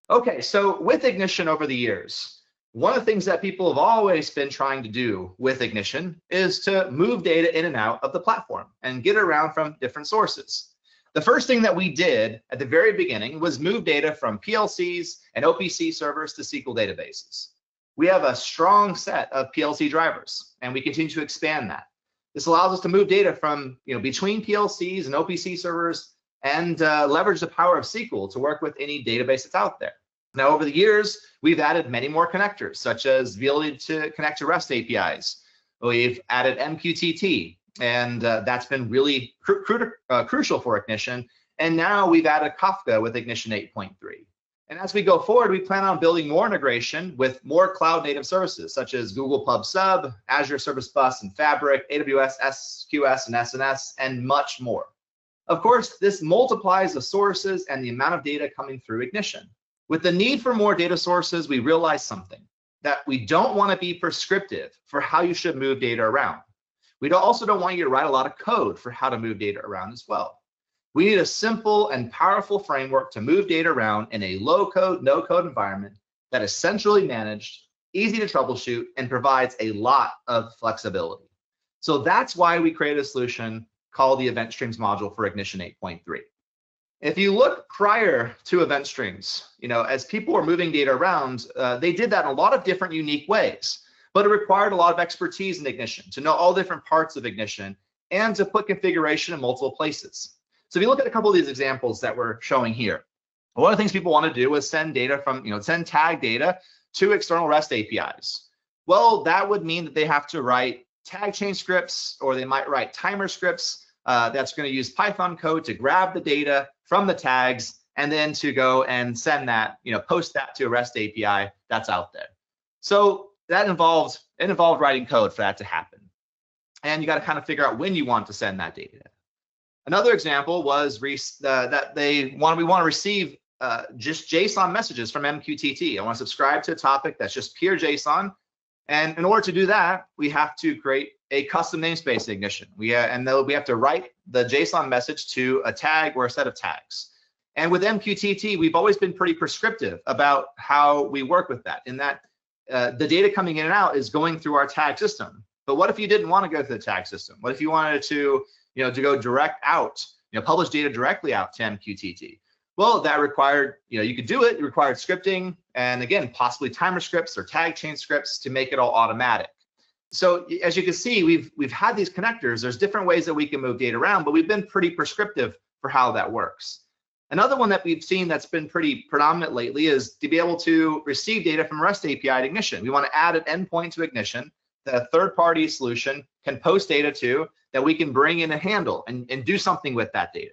Okay, so with Ignition over the years, one of the things that people have always been trying to do with Ignition is to move data in and out of the platform and get around from different sources. The first thing that we did at the very beginning was move data from PLCs and OPC servers to SQL databases. We have a strong set of PLC drivers, and we continue to expand that. This allows us to move data from between PLCs and OPC servers and leverage the power of SQL to work with any database that's out there. Now, over the years, we've added many more connectors, such as the ability to connect to REST APIs. We've added MQTT, and that's been really crucial for Ignition. And now we've added Kafka with Ignition 8.3. And as we go forward, we plan on building more integration with more cloud-native services, such as Google Pub Sub, Azure Service Bus and Fabric, AWS SQS and SNS, and much more. Of course, this multiplies the sources and the amount of data coming through Ignition. With the need for more data sources, we realize something, that we don't want to be prescriptive for how you should move data around. We also don't want you to write a lot of code for how to move data around as well. We need a simple and powerful framework to move data around in a low-code, no-code environment that is centrally managed, easy to troubleshoot, and provides a lot of flexibility. So that's why we created a solution called the Event Streams module for Ignition 8.3. If you look prior to event streams, as people were moving data around, they did that in a lot of different unique ways, but it required a lot of expertise in Ignition to know all different parts of Ignition and to put configuration in multiple places. So if you look at a couple of these examples that we're showing here, one of the things people want to do is send data from, send tag data to external REST APIs. Well, that would mean that they have to write tag chain scripts, or they might write timer scripts that's going to use Python code to grab the data from the tags and then to go and send that, post that to a REST API that's out there. So that involved writing code for that to happen. And you got to kind of figure out when you want to send that data. Another example was that we want to receive just JSON messages from MQTT. I want to subscribe to a topic that's just pure JSON. And in order to do that, we have to create a custom namespace in Ignition. We have to write the JSON message to a tag or a set of tags. And with MQTT, we've always been pretty prescriptive about how we work with that, in that the data coming in and out is going through our tag system. But what if you didn't want to go through the tag system? What if you wanted to, to go direct out, publish data directly out to MQTT? Well, that required, you could do it. It required scripting, and again, possibly timer scripts or tag chain scripts to make it all automatic. So as you can see, we've had these connectors. There's different ways that we can move data around, but we've been pretty prescriptive for how that works. Another one that we've seen that's been pretty predominant lately is to be able to receive data from REST API at Ignition. We want to add an endpoint to Ignition that a third-party solution can post data to, that we can bring in and handle and do something with that data.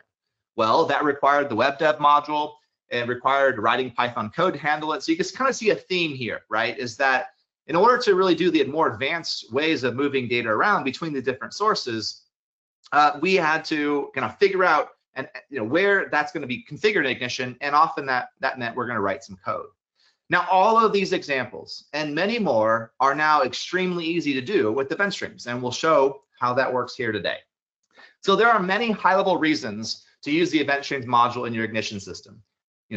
Well, that required the web dev module. It required writing Python code to handle it. So you can kind of see a theme here, right? Is that in order to really do the more advanced ways of moving data around between the different sources, we had to kind of figure out where that's going to be configured in Ignition, and often that meant we're going to write some code. Now, all of these examples and many more are now extremely easy to do with event streams, and we'll show how that works here today. So there are many high-level reasons to use the event streams module in your Ignition system.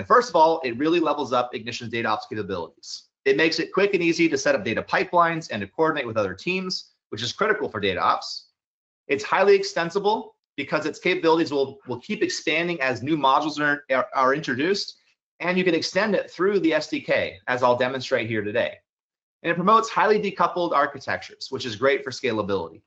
First of all, it really levels up Ignition's data ops capabilities. It makes it quick and easy to set up data pipelines and to coordinate with other teams, which is critical for data ops. It's highly extensible because its capabilities will keep expanding as new modules are introduced, and you can extend it through the SDK, as I'll demonstrate here today. And it promotes highly decoupled architectures, which is great for scalability.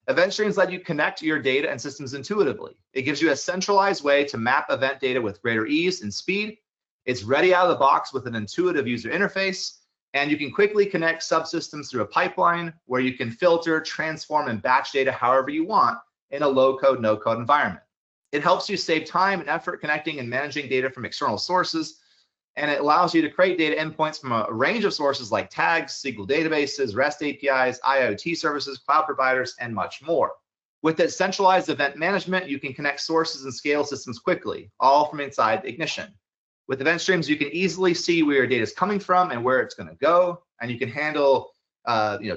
Event streams let you connect your data and systems intuitively. It gives you a centralized way to map event data with greater ease and speed. It's ready out of the box with an intuitive user interface, and you can quickly connect subsystems through a pipeline where you can filter, transform, and batch data however you want in a low-code, no-code environment. It helps you save time and effort connecting and managing data from external sources, and it allows you to create data endpoints from a range of sources like tags, SQL databases, REST APIs, IoT services, cloud providers, and much more. With its centralized event management, you can connect sources and scale systems quickly, all from inside Ignition. With event streams, you can easily see where your data is coming from and where it's going to go, and you can handle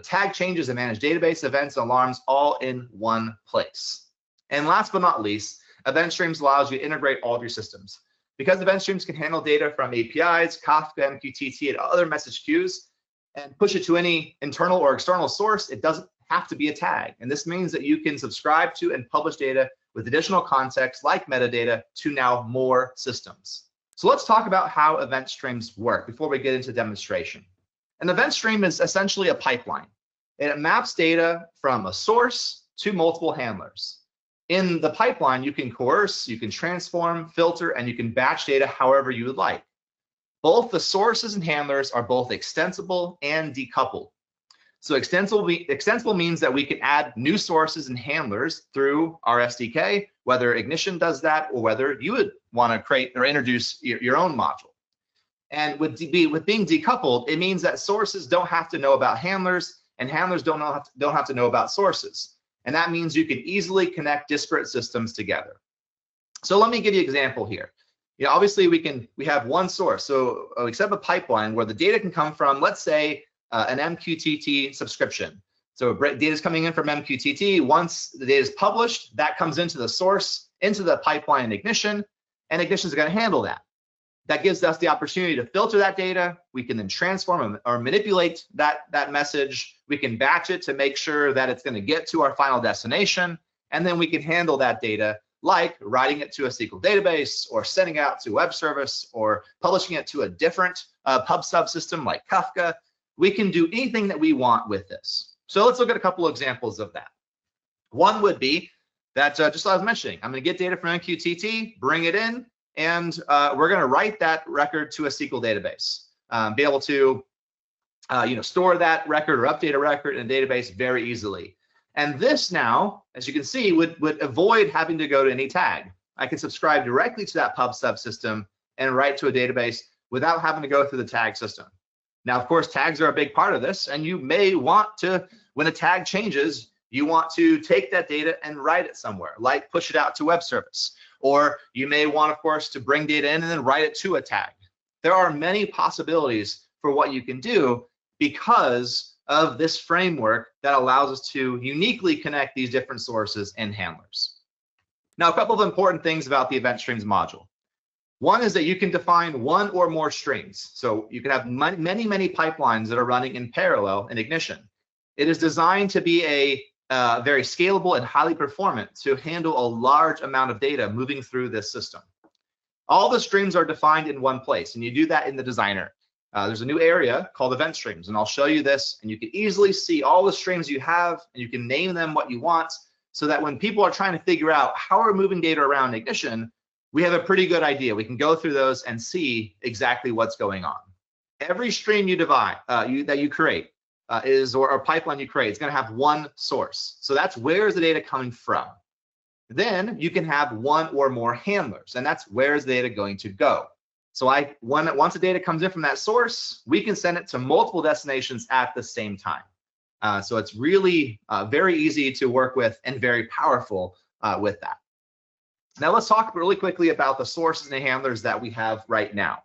tag changes and manage database events and alarms all in one place. And last but not least, event streams allows you to integrate all of your systems. Because event streams can handle data from APIs, Kafka, MQTT, and other message queues, and push it to any internal or external source, it doesn't have to be a tag. And this means that you can subscribe to and publish data with additional context like metadata to now more systems. So let's talk about how event streams work before we get into demonstration. An event stream is essentially a pipeline, and it maps data from a source to multiple handlers. In the pipeline, you can coerce, you can transform, filter, and you can batch data however you would like. Both the sources and handlers are both extensible and decoupled. So extensible means that we can add new sources and handlers through our SDK, whether Ignition does that or whether you would want to create or introduce your own module. And with being decoupled, it means that sources don't have to know about handlers, and handlers don't have to know about sources. And that means you can easily connect disparate systems together. So let me give you an example here. Obviously we have one source. So we set up a pipeline where the data can come from, let's say, an MQTT subscription. So data is coming in from MQTT. Once the data is published, that comes into the source, into the pipeline in Ignition, and Ignition is going to handle that. That gives us the opportunity to filter that data. We can then transform or manipulate that message. We can batch it to make sure that it's going to get to our final destination. And then we can handle that data, like writing it to a SQL database or sending it out to a web service or publishing it to a different pub subsystem like Kafka. We can do anything that we want with this. So let's look at a couple of examples of that. One would be that, just like I was mentioning, I'm going to get data from MQTT, bring it in, and we're going to write that record to a SQL database. Be able to store that record or update a record in a database very easily. And this now, as you can see, would avoid having to go to any tag. I can subscribe directly to that pub subsystem and write to a database without having to go through the tag system. Now, of course, tags are a big part of this, and you may want to, when a tag changes, you want to take that data and write it somewhere, like push it out to web service. Or you may want, of course, to bring data in and then write it to a tag. There are many possibilities for what you can do because of this framework that allows us to uniquely connect these different sources and handlers. Now, a couple of important things about the Event Streams module. One is that you can define one or more streams. So you can have many pipelines that are running in parallel in Ignition. It is designed to be a very scalable and highly performant to handle a large amount of data moving through this system. All the streams are defined in one place, and you do that in the designer. There's a new area called event streams, and I'll show you this, and you can easily see all the streams you have, and you can name them what you want, so that when people are trying to figure out how we're moving data around Ignition, we have a pretty good idea. We can go through those and see exactly what's going on. Every stream you that you create or pipeline you create is going to have one source. So that's where is the data coming from. Then you can have one or more handlers, and that's where is the data going to go. So once the data comes in from that source, we can send it to multiple destinations at the same time. So it's really very easy to work with and very powerful with that. Now let's talk really quickly about the sources and handlers that we have right now.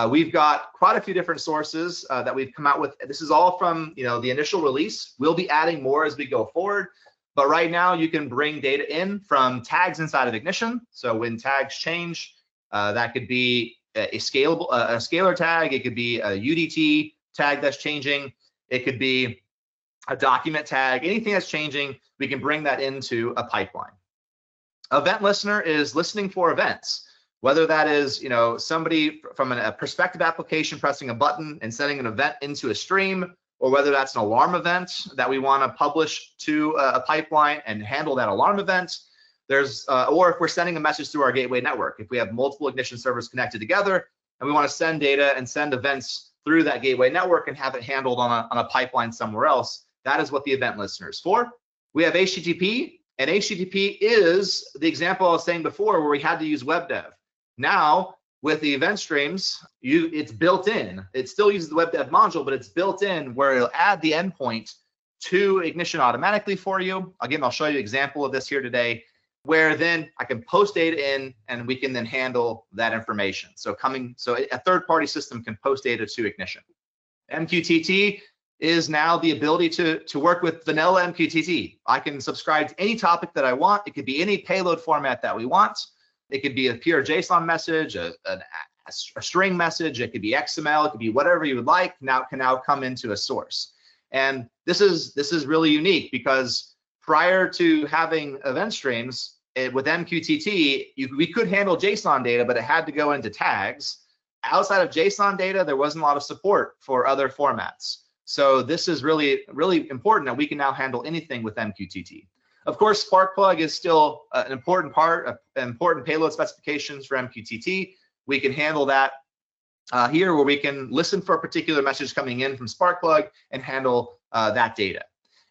We've got quite a few different sources that we've come out with. This is all from the initial release. We'll be adding more as we go forward. But right now you can bring data in from tags inside of Ignition. So when tags change, that could be a scalar tag. It could be a UDT tag that's changing. It could be a document tag. Anything that's changing, we can bring that into a pipeline. Event listener is listening for events, whether that is somebody from a prospective application pressing a button and sending an event into a stream, or whether that's an alarm event that we want to publish to a pipeline and handle that alarm event. Or if we're sending a message through our gateway network, if we have multiple Ignition servers connected together and we want to send data and send events through that gateway network and have it handled on a pipeline somewhere else, that is what the event listener is for. We have HTTP, and HTTP is the example I was saying before where we had to use web dev. Now, with the event streams, it's built in. It still uses the web dev module, but it's built in where it'll add the endpoint to Ignition automatically for you. Again, I'll show you an example of this here today, where then I can post data in and we can then handle that information. So a third-party system can post data to Ignition. MQTT is now the ability to work with vanilla MQTT. I can subscribe to any topic that I want. It could be any payload format that we want. It could be a pure JSON message, a string message. It could be XML. It could be whatever you would like. Now can now come into a source. And this is really unique because prior to having event streams with MQTT, we could handle JSON data, but it had to go into tags. Outside of JSON data, there wasn't a lot of support for other formats. So this is really, really important that we can now handle anything with MQTT. Of course, Sparkplug is still an important part, important payload specifications for MQTT. We can handle that here, where we can listen for a particular message coming in from Sparkplug and handle that data.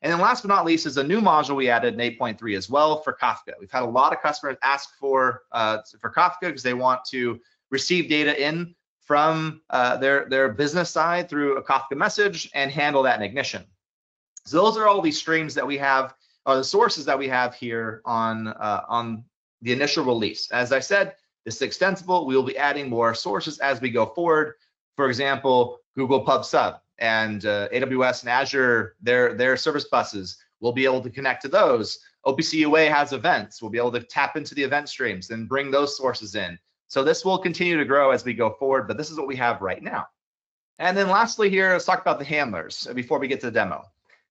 And then last but not least is a new module we added in 8.3 as well for Kafka. We've had a lot of customers ask for Kafka because they want to receive data in from their business side through a Kafka message and handle that in Ignition. So those are all these streams that we have, or the sources that we have here on the initial release. As I said, this is extensible. We will be adding more sources as we go forward. For example, Google Pub Sub and AWS and Azure, their service buses, we'll be able to connect to those. OPC UA has events. We'll be able to tap into the event streams and bring those sources in. So this will continue to grow as we go forward, but this is what we have right now. And then lastly here, let's talk about the handlers before we get to the demo.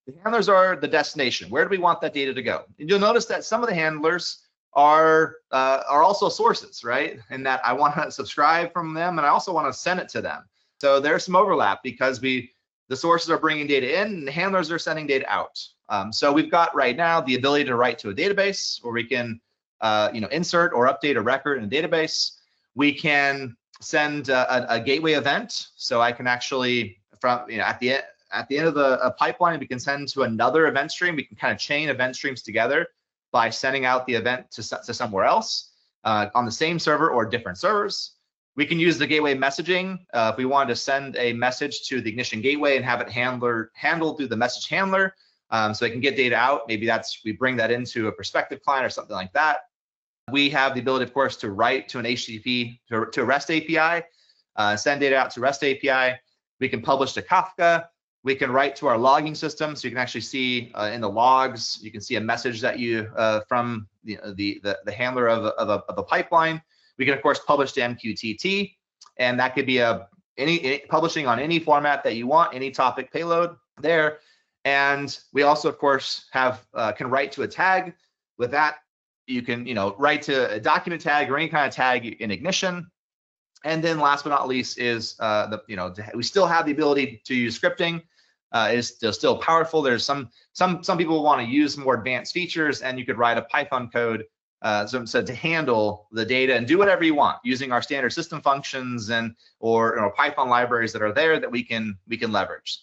The handlers are the destination. Where do we want that data to go? And you'll notice that some of the handlers are also sources, right? And that I want to subscribe from them, and I also want to send it to them. So there's some overlap because the sources are bringing data in, and the handlers are sending data out. So we've got right now the ability to write to a database, where we can insert or update a record in a database. We can send a gateway event, so I can actually at the end of the pipeline, we can send to another event stream. We can kind of chain event streams together by sending out the event to somewhere else on the same server or different servers. We can use the gateway messaging if we wanted to send a message to the Ignition gateway and have it handled through the message handler, so it can get data out. Maybe we bring that into a prospective client or something like that. We have the ability, of course, to write to an HTTP to a REST API, send data out to REST API. We can publish to Kafka. We can write to our logging system, so you can actually see in the logs, you can see a message that from the handler of a pipeline. We can, of course, publish to MQTT, and that could be any publishing on any format that you want, any topic payload there. And we also, of course, can write to a tag. With that, you can write to a document tag or any kind of tag in Ignition. And then last but not least is we still have the ability to use scripting. It's still powerful. There's some people want to use more advanced features, and you could write a Python code so to handle the data and do whatever you want using our standard system functions or Python libraries that are there that we can leverage.